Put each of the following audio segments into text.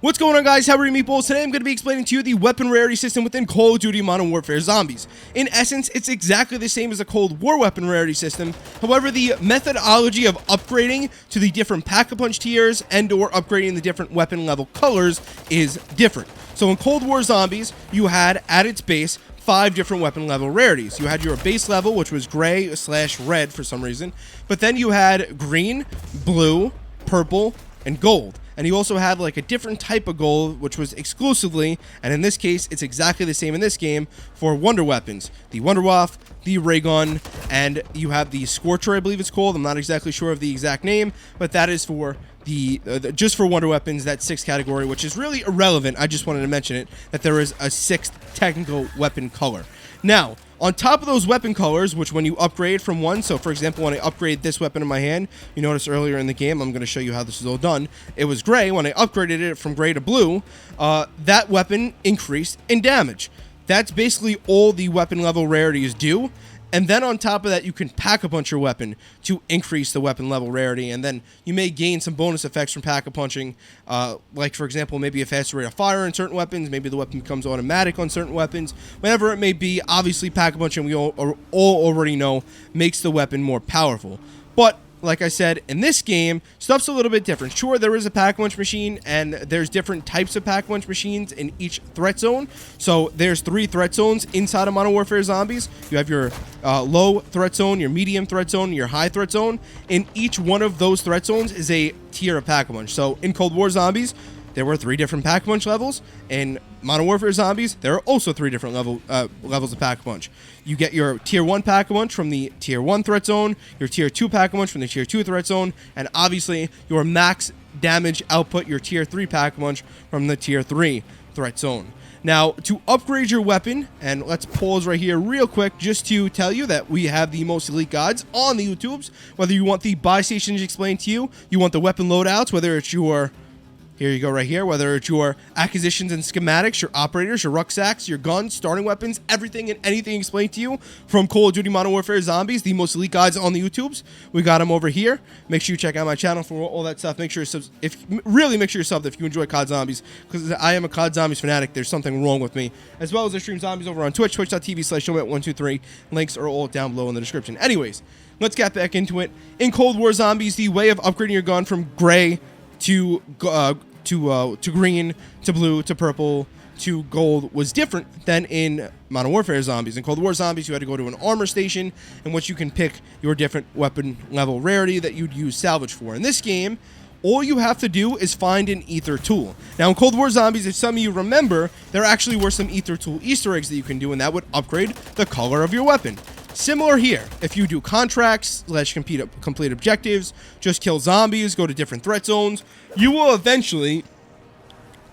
What's going on, guys? How are you, meatballs? Today I'm going to be explaining to you the weapon rarity system within Call of Duty Modern Warfare Zombies. In essence, it's exactly the same as a Cold War weapon rarity system. However, the methodology of upgrading to the different PackAPunch tiers and or upgrading the different weapon level colors is different. So in Cold War Zombies, you had at its base 5 different weapon level rarities. You had your base level, which was gray/red for some reason, but then you had green, blue, purple, and gold. And you also had like a different type of gold, which was exclusively, and in this case, it's exactly the same in this game, for wonder weapons. The Wunderwaffe, the ray gun, and you have the Scorcher, I believe it's called. I'm not exactly sure of the exact name, but that is for the just for wonder weapons, that 6th category, which is really irrelevant. I just wanted to mention it, that there is a 6th technical weapon color. Now, on top of those weapon colors, which when you upgrade from one, so for example, when I upgrade this weapon in my hand, you notice earlier in the game, I'm going to show you how this is all done. It was gray. When I upgraded it from gray to blue, that weapon increased in damage. That's basically all the weapon level rarities do. And then on top of that, you can PackAPunch your weapon to increase the weapon level rarity. And then you may gain some bonus effects from PackAPunching, like, for example, maybe a faster rate of fire in certain weapons. Maybe the weapon becomes automatic on certain weapons. Whatever it may be, obviously PackAPunching, we all already know, makes the weapon more powerful. But like I said, in this game, stuff's a little bit different. Sure, there is a PackAPunch machine, and there's different types of PackAPunch machines in each threat zone. So there's 3 threat zones inside of Modern Warfare Zombies. You have your low threat zone, your medium threat zone, and your high threat zone. In each one of those threat zones is a tier of PackAPunch. So in Cold War Zombies, there were 3 different PackAPunch levels. In Modern Warfare Zombies, there are also 3 different levels of PackAPunch. You get your Tier 1 PackAPunch from the Tier 1 threat zone, your Tier 2 PackAPunch from the Tier 2 threat zone, and obviously your max damage output, your Tier 3 PackAPunch from the Tier 3 threat zone. Now, to upgrade your weapon, and let's pause right here real quick just to tell you that we have the most elite guides on the YouTubes. Whether you want the buy stations explained to you, you want the weapon loadouts, whether it's your... Here you go right here, whether it's your acquisitions and schematics, your operators, your rucksacks, your guns, starting weapons, everything and anything explained to you from Call of Duty Modern Warfare Zombies, the most elite guides on the YouTubes. We got them over here. Make sure you check out my channel for all that stuff. Make sure really make sure you're subbed if you enjoy COD Zombies, because I am a COD Zombies fanatic. There's something wrong with me. As well as I stream zombies over on Twitch, twitch.tv/SCHEMATICS123. Links are all down below in the description. Anyways, let's get back into it. In Cold War Zombies, the way of upgrading your gun from gray to green, to blue, to purple, to gold was different than in Modern Warfare Zombies. In Cold War Zombies, you had to go to an armor station in which you can pick your different weapon level rarity that you'd use salvage for. In this game, all you have to do is find an Aether tool. Now, in Cold War Zombies, if some of you remember, there actually were some Aether tool Easter eggs that you can do, and that would upgrade the color of your weapon. Similar here, if you do contracts / complete objectives, just kill zombies, go to different threat zones, you will eventually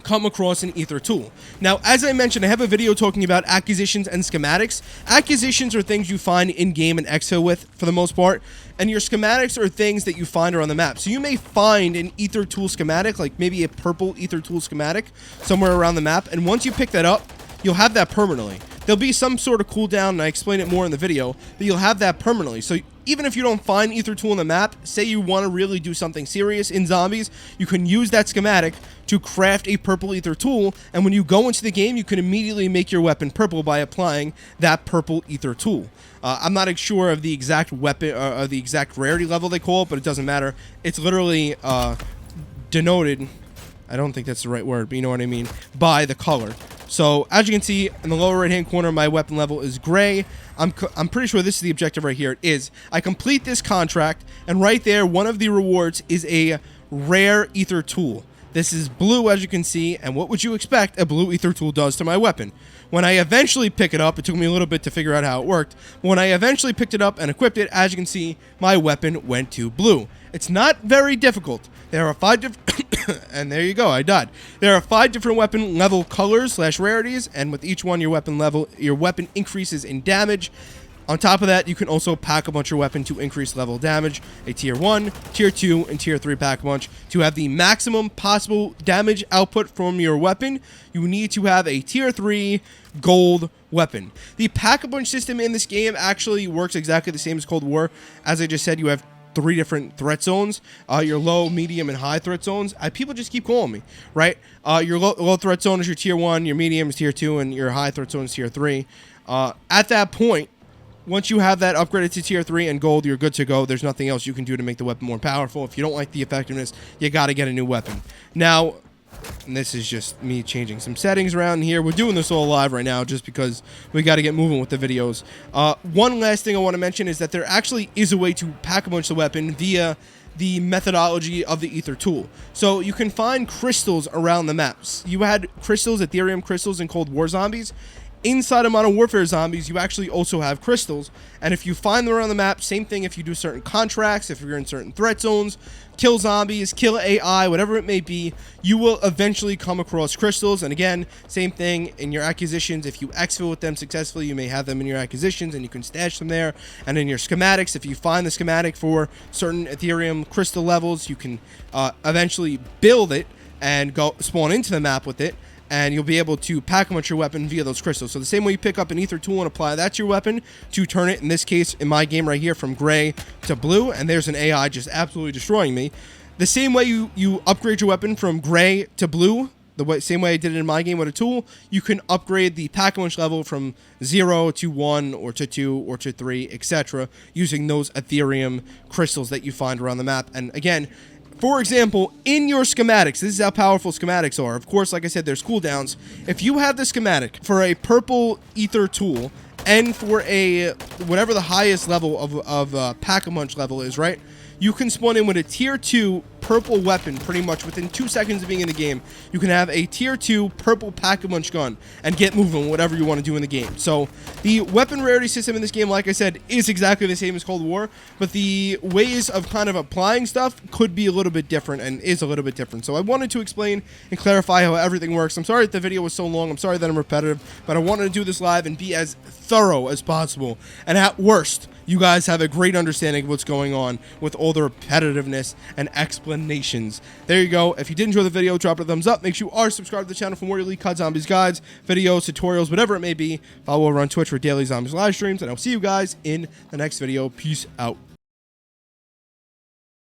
come across an Aether tool. Now, as I mentioned, I have a video talking about acquisitions and schematics. Acquisitions are things you find in-game and exfil with, for the most part, and your schematics are things that you find around the map. So you may find an Aether tool schematic, like maybe a purple Aether tool schematic, somewhere around the map, and once you pick that up, you'll have that permanently. There'll be some sort of cooldown, and I explain it more in the video, but you'll have that permanently. So even if you don't find Aether tool on the map, say you want to really do something serious in zombies, you can use that schematic to craft a purple Aether tool, and when you go into the game, you can immediately make your weapon purple by applying that purple Aether tool. I'm not sure of the exact weapon, or the exact rarity level they call it, but it doesn't matter. It's literally denoted, I don't think that's the right word, but you know what I mean, by the color. So, as you can see, in the lower right-hand corner, my weapon level is gray. I'm pretty sure this is the objective right here. It is. I complete this contract, and right there, one of the rewards is a rare Aether tool. This is blue, as you can see, and what would you expect a blue Aether tool does to my weapon? When I eventually pick it up, it took me a little bit to figure out how it worked, but when I eventually picked it up and equipped it, as you can see, my weapon went to blue. It's not very difficult. There are 5 different... and there you go, I died. There are 5 different weapon level colors / rarities, and with each one, your weapon increases in damage. On top of that, you can also PackAPunch your weapon to increase level damage. A Tier 1, Tier 2, and Tier 3 PackAPunch. To have the maximum possible damage output from your weapon, you need to have a Tier 3 gold weapon. The PackAPunch system in this game actually works exactly the same as Cold War. As I just said, you have three different threat zones, your low, medium, and high threat zones. People just keep calling me, right? Your low threat zone is your tier 1, your medium is tier 2, and your high threat zone is tier 3. At that point, once you have that upgraded to tier 3 and gold, you're good to go. There's nothing else you can do to make the weapon more powerful. If you don't like the effectiveness, you got to get a new weapon. Now, and this is just me changing some settings around here. We're doing this all live right now just because we got to get moving with the videos. One last thing I want to mention is that there actually is a way to PackAPunch the weapon via the methodology of the Aether tool. So you can find crystals around the maps. You had crystals, Aetherium crystals in Cold War zombies. Inside of Modern Warfare zombies, you actually also have crystals, and if you find them around the map, same thing if you do certain contracts, if you're in certain threat zones, kill zombies, kill AI, whatever it may be, you will eventually come across crystals. And again, same thing in your acquisitions. If you exfil with them successfully, you may have them in your acquisitions and you can stash them there. And in your schematics, if you find the schematic for certain Aetherium crystal levels, you can eventually build it and go spawn into the map with it, and you'll be able to PackAPunch your weapon via those crystals. So the same way you pick up an Aether tool and apply that to your weapon to turn it, in this case, in my game right here, from gray to blue, and there's an AI just absolutely destroying me. The same way you upgrade your weapon from gray to blue, same way I did it in my game with a tool, you can upgrade the PackAPunch level from 0 to 1 or to 2 or to 3, etc., using those Aetherium crystals that you find around the map. And again, for example, in your schematics, this is how powerful schematics are. Of course, like I said, there's cooldowns. If you have the schematic for a purple Aether tool and for a whatever the highest level of PackAPunch level is, right? You can spawn in with a tier 2 purple weapon pretty much within 2 seconds of being in the game. You can have a tier 2 purple PackAPunch gun and get moving whatever you want to do in the game. So the weapon rarity system in this game, like I said, is exactly the same as Cold War, but the ways of kind of applying stuff could be a little bit different and is a little bit different. So I wanted to explain and clarify how everything works. I'm sorry that the video was so long. I'm sorry that I'm repetitive, but I wanted to do this live and be as thorough as possible. And at worst, you guys have a great understanding of what's going on with all the repetitiveness and explanations. There you go. If you did enjoy the video, drop it a thumbs up. Make sure you are subscribed to the channel for more Elite COD Zombies guides, videos, tutorials, whatever it may be. Follow over on Twitch for daily Zombies live streams, and I'll see you guys in the next video. Peace out.